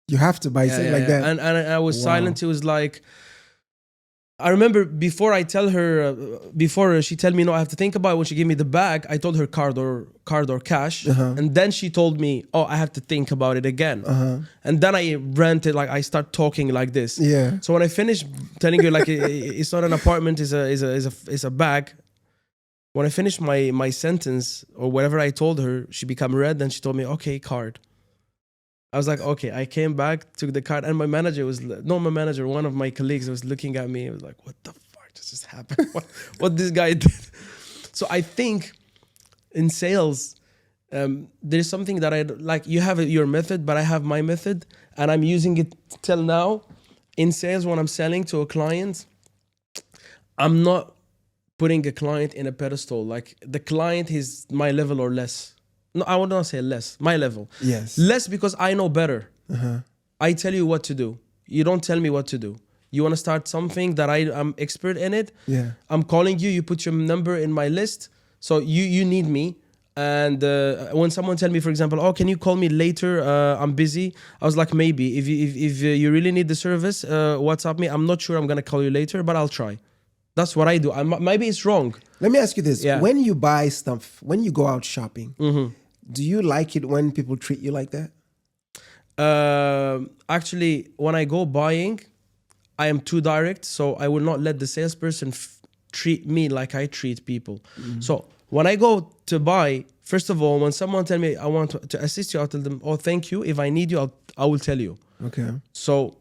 S2: You have to buy something like that.
S1: And I was silent. It was like, I remember before I tell her, before she tell me no, I have to think about it. When she gave me the bag, I told her card or cash, and then she told me, oh, I have to think about it again. And then I ranted, like I start talking like this.
S2: Yeah.
S1: So when I finished telling her like it's not an apartment, it's a bag. When I finished my sentence or whatever I told her, she became red. Then she told me, okay, card. I was like, okay. I came back, took the card, and one of my colleagues was looking at me. He was like, what the fuck just happened? what this guy did? So I think in sales, there's something that I like. You have your method, but I have my method, and I'm using it till now. In sales, when I'm selling to a client, I'm not putting a client in a pedestal. Like the client is my level or less. No, I would not say less. My level.
S2: Yes.
S1: Less because I know better. I tell you what to do. You don't tell me what to do. You want to start something that I'm expert in it.
S2: Yeah.
S1: I'm calling you. You put your number in my list. So you need me. And when someone tell me, for example, oh, can you call me later? I'm busy. I was like, maybe. If you really need the service, WhatsApp me. I'm not sure I'm gonna call you later, but I'll try. That's what I do. Maybe it's wrong.
S2: Let me ask you this:
S1: Yeah.
S2: when you buy stuff, when you go out shopping, do you like it when people treat you like that?
S1: Actually, when I go buying, I am too direct, so I will not let the salesperson treat me like I treat people. So when I go to buy, first of all, when someone tell me I want to assist you, I'll tell them, oh, thank you. If I need you, I will tell you.
S2: Okay.
S1: So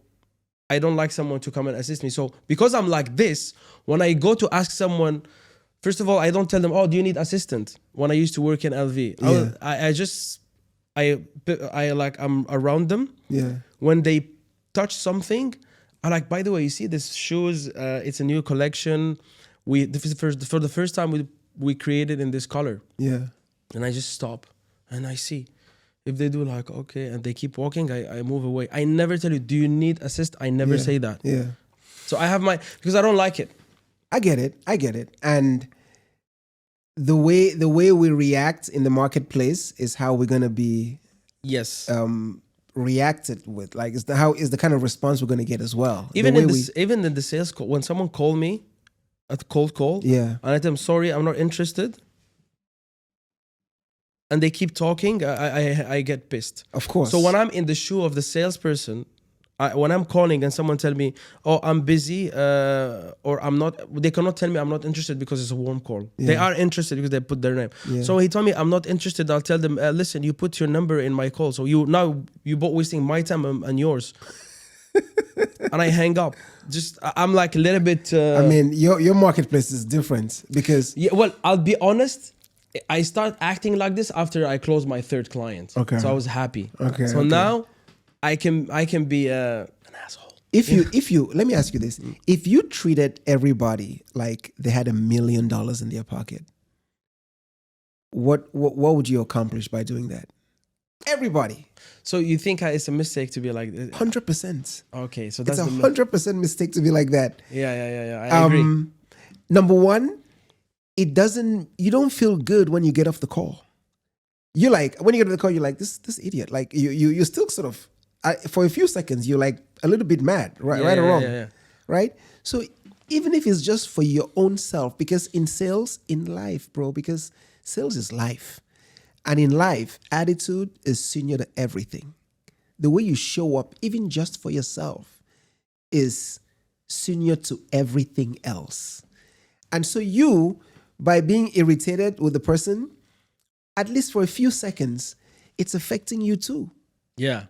S1: I don't like someone to come and assist me. So because I'm like this, when I go to ask someone, first of all, I don't tell them, oh, do you need assistant? When I used to work in LV, I'm around them.
S2: Yeah.
S1: When they touch something, I like, by the way, you see this shoes, it's a new collection. For the first time we created in this color.
S2: Yeah.
S1: And I just stop and I see. If they do like, okay, and they keep walking, I move away. I never tell you, do you need assist? I never say that.
S2: Yeah.
S1: So I have because I don't like it.
S2: I get it. And the way we react in the marketplace is how we're gonna be reacted with. Like is the kind of response we're gonna get as well.
S1: Even in the sales call, when someone call me, a cold call.
S2: Yeah.
S1: And I tell them, sorry, I'm not interested. And they keep talking, I get pissed.
S2: Of course.
S1: So when I'm in the shoe of the salesperson, when I'm calling and someone tell me, oh, I'm busy, or I'm not, they cannot tell me I'm not interested because it's a warm call. They are interested because they put their name.
S2: Yeah.
S1: So he told me I'm not interested. I'll tell them, listen, you put your number in my call. So you both wasting my time and yours. And I hang up. I'm like a little bit.
S2: I mean, your marketplace is different because.
S1: Yeah, well, I'll be honest. I start acting like this after I closed my third client.
S2: Okay.
S1: So I was happy.
S2: Okay.
S1: So now I can be an asshole.
S2: If you let me ask you this: if you treated everybody like they had $1 million in their pocket, what would you accomplish by doing that? Everybody.
S1: So you think it's a mistake to be like
S2: 100%.
S1: Okay, so that's
S2: it's 100% mistake to be like that.
S1: Yeah. I agree.
S2: Number one, you don't feel good when you get off the call. You're like, when you get off the call, you're like, this idiot. Like you're still sort of, for a few seconds, you're like a little bit mad, right or wrong, right? So even if it's just for your own self, because in sales, in life, bro, because sales is life. And in life, attitude is senior to everything. The way you show up, even just for yourself, is senior to everything else. And so you, by being irritated with the person, at least for a few seconds, it's affecting you too.
S1: Yeah.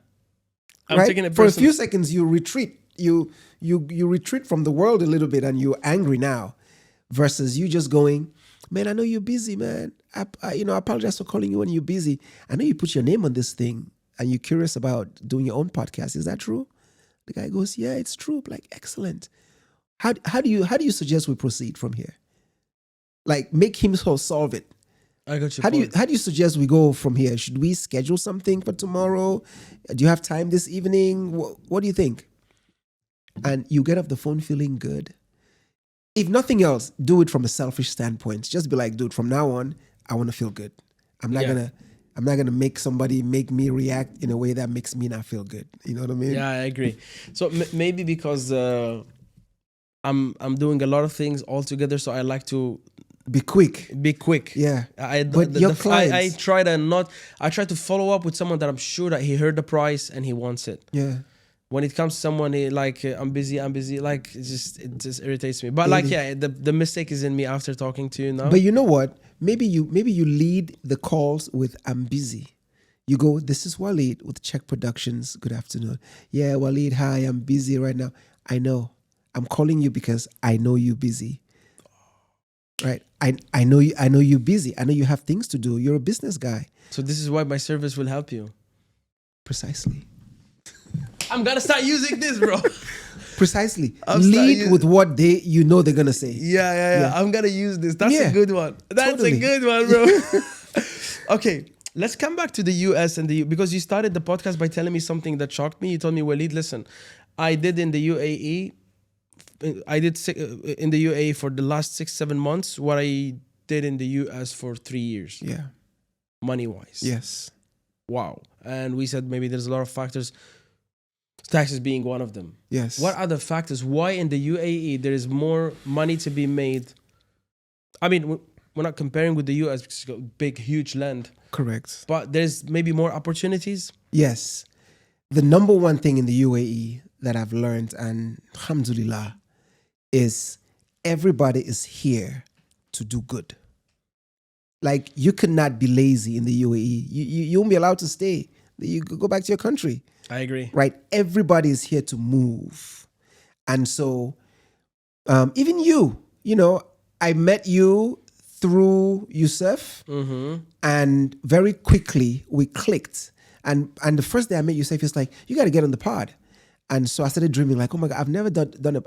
S2: I'm taking it for a few seconds, you retreat. You retreat from the world a little bit and you're angry now versus you just going, man, I know you're busy, man. I apologize for calling you when you're busy. I know you put your name on this thing and you're curious about doing your own podcast. Is that true? The guy goes, yeah, it's true. Like, excellent. How do you suggest we proceed from here? Like, make him solve it.
S1: I got your
S2: point. How do you suggest we go from here? Should we schedule something for tomorrow? Do you have time this evening? What do you think? And you get off the phone feeling good. If nothing else, do it from a selfish standpoint. Just be like, dude, from now on, I want to feel good. I'm not gonna make somebody make me react in a way that makes me not feel good. You know what I mean?
S1: Yeah, I agree. So maybe because I'm doing a lot of things all together, so I like to
S2: be quick.
S1: Yeah. I try to follow up with someone that I'm sure that he heard the price and he wants it.
S2: Yeah.
S1: When it comes to someone I'm busy, like it just irritates me. But like, yeah, the mistake is in me after talking to you now.
S2: But you know what? Maybe you lead the calls with I'm busy. You go, this is Waleed with Czech Productions. Good afternoon. Yeah, Waleed, hi, I'm busy right now. I know. I'm calling you because I know you're busy. Right? I know you're busy. I know you have things to do. You're a business guy.
S1: So this is why my service will help you.
S2: Precisely.
S1: I'm gonna start using this, bro.
S2: Precisely. Lead with what they're gonna say.
S1: Yeah. I'm gonna use this. That's a good one. That's a good one, bro. Okay, let's come back to the US because you started the podcast by telling me something that shocked me. You told me, Waleed, listen, I did in the UAE. I did in the UAE for the last 6-7 months what I did in the US for 3 years.
S2: Yeah.
S1: Money-wise.
S2: Yes.
S1: Wow. And we said maybe there's a lot of factors, taxes being one of them.
S2: Yes.
S1: What are the factors? Why in the UAE there is more money to be made? I mean, we're not comparing with the US because it's got big, huge land.
S2: Correct.
S1: But there's maybe more opportunities?
S2: Yes. The number one thing in the UAE that I've learned, and alhamdulillah, is everybody is here to do good. Like, you cannot be lazy in the UAE. You won't be allowed to stay. You go back to your country.
S1: I agree.
S2: Right? Everybody is here to move. And so, even I met you through Yusuf, and very quickly we clicked. And the first day I met Yusuf, he was like, you got to get on the pod. And so I started dreaming like, oh my God, I've never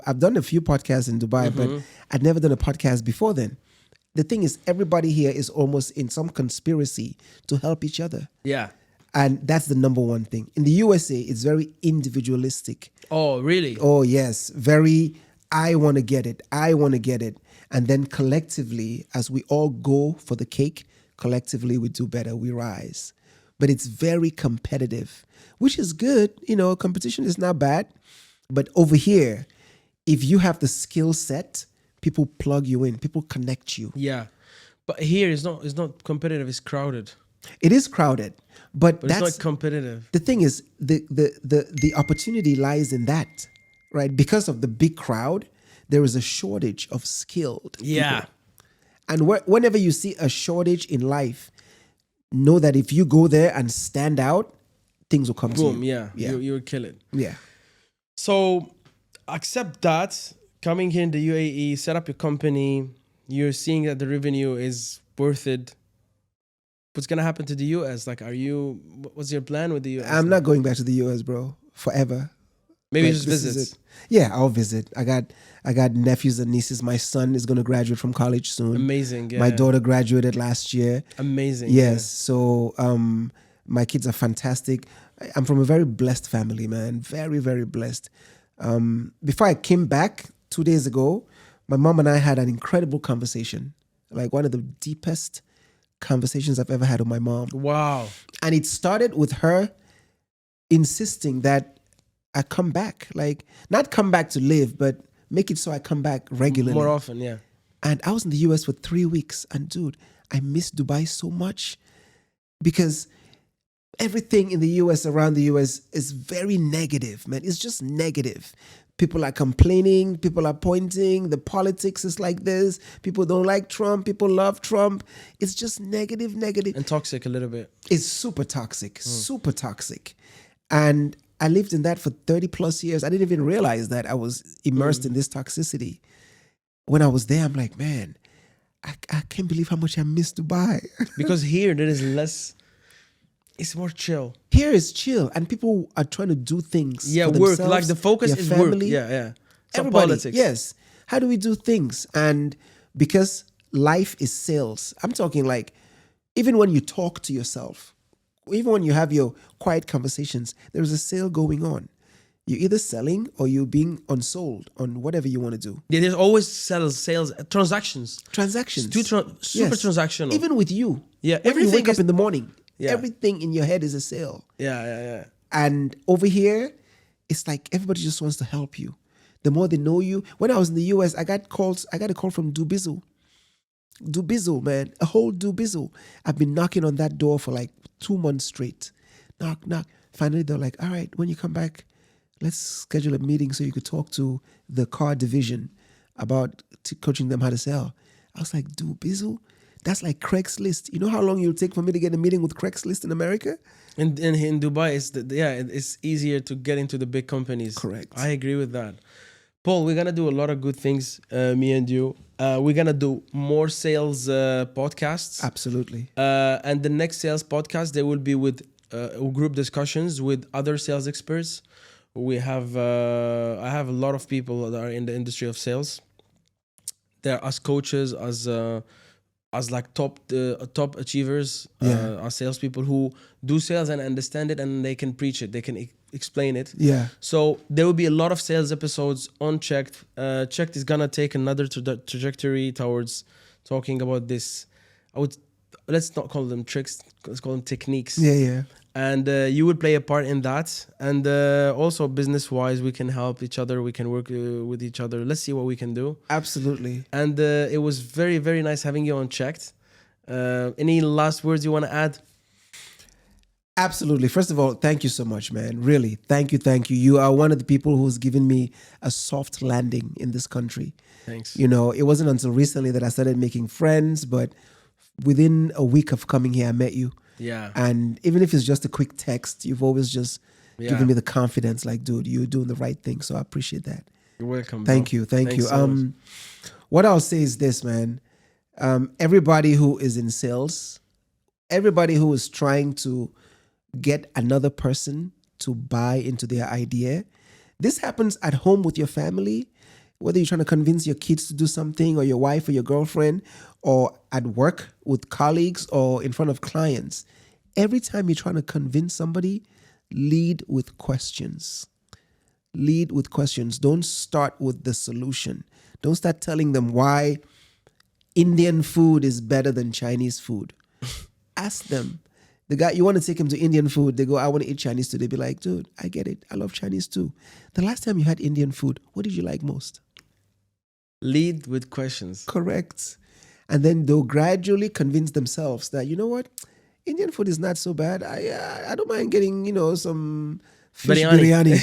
S2: I've done a few podcasts in Dubai, but I'd never done a podcast before then. The thing is, everybody here is almost in some conspiracy to help each other.
S1: Yeah.
S2: And that's the number one thing. In the USA, it's very individualistic.
S1: Oh, really?
S2: Oh, yes. Very, I want to get it. I want to get it. And then collectively, as we all go for the cake, collectively we do better, we rise. But it's very competitive, which is good. Competition is not bad. But over here, if you have the skill set, People plug you in. People connect you.
S1: Yeah. But here it's not competitive, it's crowded.
S2: It is crowded, but
S1: But it's
S2: that's
S1: not competitive.
S2: the thing is the opportunity lies in that, right? Because of the big crowd, there is a shortage of skilled
S1: Yeah.
S2: people. And whenever you see a shortage in life, know that if you go there and stand out, things will come
S1: Boom,
S2: to you.
S1: yeah.
S2: Yeah.
S1: You'll kill it.
S2: Yeah.
S1: So accept that coming here in the UAE, set up your company, you're seeing that the revenue is worth it. What's gonna happen to the US? Like, what's your plan with the US?
S2: I'm not going back to the US, bro, forever.
S1: Maybe
S2: Like,
S1: just
S2: this is
S1: visit.
S2: it. Yeah, I'll visit. I got nephews and nieces. My son is going to graduate from college soon.
S1: Amazing. Yeah.
S2: My daughter graduated last year.
S1: Amazing.
S2: Yes. So my kids are fantastic. I'm from a very blessed family, man. Very, very blessed. Before I came back 2 days ago, my mom and I had an incredible conversation. Like one of the deepest conversations I've ever had with my mom.
S1: Wow.
S2: And it started with her insisting that I come back, like not come back to live, but make it so I come back regularly.
S1: More often, yeah.
S2: And I was in the US for 3 weeks. And dude, I miss Dubai so much because everything in the US, around the US, is very negative, man. It's just negative. People are complaining, people are pointing, the politics is like this. People don't like Trump, people love Trump. It's just negative.
S1: And toxic a little bit.
S2: It's super toxic, super toxic. And I lived in that for 30 plus years. I didn't even realize that I was immersed in this toxicity. When I was there, I'm like, man, I can't believe how much I miss Dubai.
S1: Because here there is less, it's more chill.
S2: Here is chill, and people are trying to do things.
S1: Yeah,
S2: for
S1: work.
S2: themselves,
S1: Like the focus
S2: their
S1: is
S2: family.
S1: work. Yeah. It's not
S2: Everybody,
S1: politics.
S2: yes. How do we do things? And because life is sales, I'm talking like, even when you talk to yourself, even when you have your quiet conversations, there's a sale going on. You're either selling or you're being unsold on whatever you want to do.
S1: Yeah, there's always sales, transactions.
S2: Transactions.
S1: Super
S2: Yes.
S1: transactional.
S2: Even with you.
S1: Yeah,
S2: When you
S1: everything
S2: wake up
S1: is-
S2: in the morning,
S1: Yeah.
S2: everything in your head is a sale.
S1: Yeah.
S2: And over here, it's like everybody just wants to help you. The more they know you. When I was in the US, I got a call from Dubizzle. Dubizzle, man. A whole Dubizzle. I've been knocking on that door for like 2 months straight. Knock. Finally, they're like, all right, when you come back, let's schedule a meeting so you could talk to the car division about coaching them how to sell. I was like, Dubizzle? That's like Craigslist. You know how long it'll take for me to get a meeting with Craigslist in America?
S1: In Dubai, it's easier to get into the big companies.
S2: Correct.
S1: I agree with that. Paul, we're gonna do a lot of good things, me and you. We're gonna do more sales podcasts.
S2: Absolutely.
S1: And the next sales podcast, they will be with group discussions with other sales experts. We have I have a lot of people that are in the industry of sales. They're as coaches, as like top achievers, as salespeople who do sales and understand it, and they can preach it. They can explain it.
S2: Yeah.
S1: So there will be a lot of sales episodes on CHEKD. CHEKD is gonna take another trajectory towards talking about this. Let's not call them tricks. Let's call them techniques.
S2: Yeah.
S1: And you will play a part in that. And also business-wise, we can help each other. We can work with each other. Let's see what we can do.
S2: Absolutely.
S1: And it was very, very nice having you on CHEKD. Any last words you want to add?
S2: Absolutely. First of all, thank you so much, man. Really, thank you. You are one of the people who's given me a soft landing in this country.
S1: Thanks.
S2: You know, it wasn't until recently that I started making friends, but within a week of coming here, I met you.
S1: Yeah.
S2: And even if it's just a quick text, you've always just
S1: Yeah.
S2: given me the confidence, like, dude, you're doing the right thing. So I appreciate that.
S1: You're welcome.
S2: Thank
S1: bro.
S2: you. Thank
S1: Thanks
S2: you.
S1: so much.
S2: What I'll say is this, man. Everybody who is in sales, everybody who is trying to get another person to buy into their idea, this happens at home with your family, whether you're trying to convince your kids to do something, or your wife or your girlfriend, or at work with colleagues, or in front of clients. Every time you're trying to convince somebody, lead with questions. Lead with questions. Don't start with the solution. Don't start telling them why Indian food is better than Chinese food. Ask them. The guy, you want to take him to Indian food, they go, I want to eat Chinese too. They be like, dude, I get it. I love Chinese too. The last time you had Indian food, what did you like most?
S1: Lead with questions.
S2: Correct. And then they'll gradually convince themselves that, you know what, Indian food is not so bad. I don't mind getting, some fish biryani.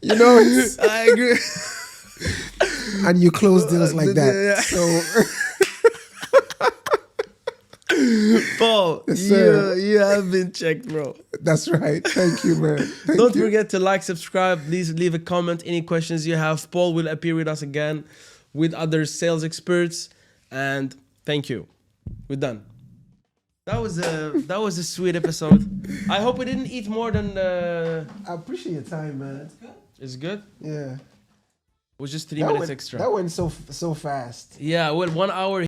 S2: It's,
S1: I agree.
S2: and you close deals like that.
S1: Yeah.
S2: So
S1: Paul,
S2: Yes, sir.
S1: you have been checked, bro.
S2: that's right. Thank you, man.
S1: Don't forget to like, subscribe. Please leave a comment. Any questions you have, Paul will appear with us again with other sales experts. And thank you. We're done. That was a sweet episode. I hope we didn't eat more than.
S2: I appreciate your time, man.
S1: It's good.
S2: Yeah.
S1: It was just 3 minutes
S2: went,
S1: extra.
S2: That went so fast.
S1: Yeah, well, 1 hour.